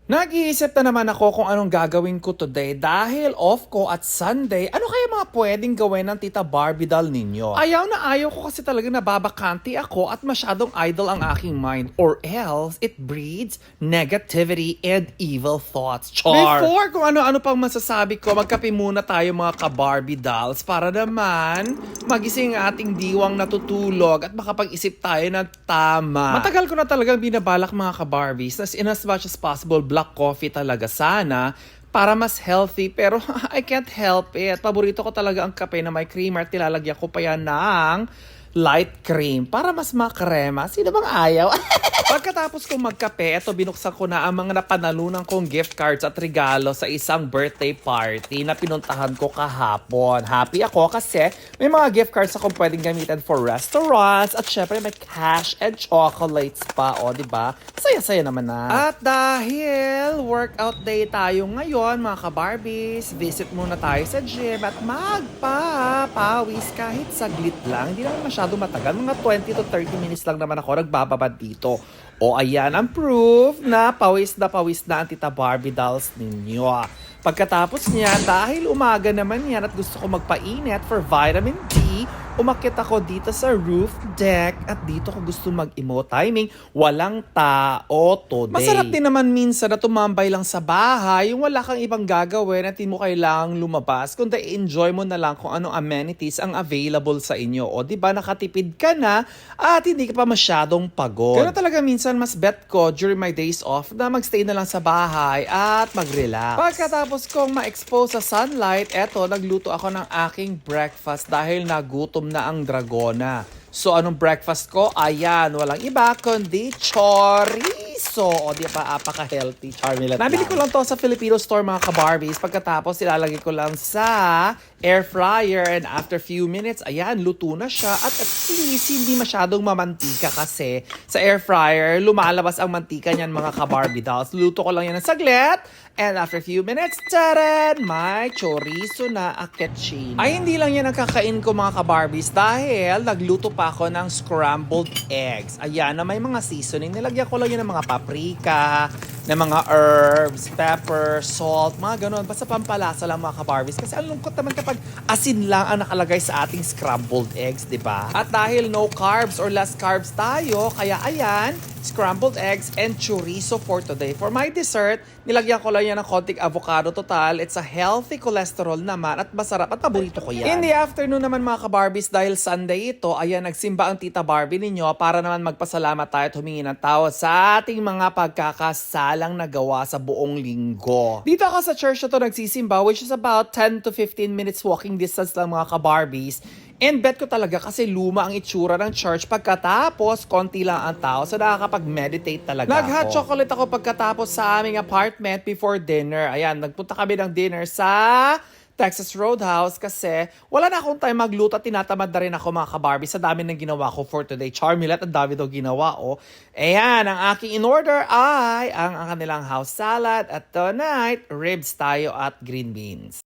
Nag-iisip na naman ako kung anong gagawin ko today dahil off ko at Sunday. Ano kaya mga pwedeng gawin ng Tita Barbie doll ninyo? Ayaw na ayaw ko kasi talaga nababakanti ako at masyadong idle ang aking mind. Or else, it breeds negativity and evil thoughts. Char! Before kung ano-ano pang masasabi ko, magkape muna tayo mga ka-Barbie dolls para naman magising ang ating diwang natutulog at makapag-isip tayo na tama. Matagal ko na talagang binabalak mga ka-Barbies na in as much as possible black coffee talaga sana para mas healthy pero I can't help it. Paborito ko talaga ang kape na may creamer at nilalagyan ko pa yan ng light cream para mas makrema. Sino bang ayaw? Pagkatapos kong magkape, eto binuksan ko na ang mga napanalunan kong gift cards at regalo sa isang birthday party na pinuntahan ko kahapon. Happy ako kasi may mga gift cards akong pwedeng gamitin for restaurants at syempre may cash and chocolates pa, o diba? Saya-saya naman na. At dahil workout day tayo ngayon mga ka-Barbies, visit muna tayo sa gym at magpapawis kahit saglit lang. Hindi naman masyado matagal, mga 20 to 30 minutes lang naman ako nagbababad dito. O ayan ang proof na pawis na ang Tita Barbie dolls ninyo. Pagkatapos niya, dahil umaga naman yan at gusto ko magpainit for vitamin D, umakyat ako dito sa roof deck at dito ko gusto mag-emote timing. Walang tao today. Masarap din naman minsan na tumambay lang sa bahay, yung wala kang ibang gagawin at hindi mo kailangang lumabas, kundi enjoy mo na lang kung anong amenities ang available sa inyo. O diba, nakatipid ka na at hindi ka pa masyadong pagod. Kaya talaga minsan mas bet ko during my days off na magstay na lang sa bahay at mag-relax. Pagkatapos kong ma-expose sa sunlight, eto, nagluto ako ng aking breakfast dahil nagutom na ang dragona. So, anong breakfast ko? Ayan, walang iba kundi chorizo. O, di ba, apaka-healthy. Charmilat Nabili ko lang to sa Filipino store mga ka-Barbies. Pagkatapos, ilalagay ko lang sa air fryer. And after few minutes, ayan, luto na siya. At least, hindi masyadong mamantika kasi sa air fryer, lumalabas ang mantika niyan mga ka-Barbie dolls. Luto ko lang yan ng saglit. And after few minutes, taran! May chorizo na aketchin. Ay, hindi lang yan ang kakain ko mga ka-Barbies dahil nagluto pa ako ng scrambled eggs. Ayan, na may mga seasoning. Nilagyan ko lang yun ng mga paprika, ng mga herbs, pepper, salt, mga ganun. Basta pampalasa lang mga ka-Barbies. Kasi ang lungkot naman kapag asin lang ang nakalagay sa ating scrambled eggs, di ba? At dahil no carbs or less carbs tayo, kaya ayan, scrambled eggs and chorizo for today. For my dessert, nilagyan ko lang yan ng konting avocado. Total, it's a healthy cholesterol naman at masarap at paborito ko yan. In the afternoon naman mga ka-Barbies, dahil Sunday ito, ayan, nagsimba ang Tita Barbie ninyo para naman magpasalamat tayo at humingi ng tawad sa ating mga pagkakasalang nagawa sa buong linggo. Dito ako sa church na to nagsisimba, which is about 10 to 15 minutes walking distance lang mga ka-Barbies. And bet ko talaga kasi luma ang itsura ng church pagkatapos konti lang ang tao so nakakapag-meditate talaga Nag-hot chocolate ako pagkatapos sa aming apartment before dinner. Ayan, nagpunta kami ng dinner sa Texas Roadhouse kasi wala na akong time magluto at tinatamad na rin ako mga ka-Barbie sa dami ng ginawa ko for today. Charmilet, ang dami daw ginawa, oh. Ayan, ang aking in-order ay ang kanilang house salad at tonight, ribs tayo at green beans.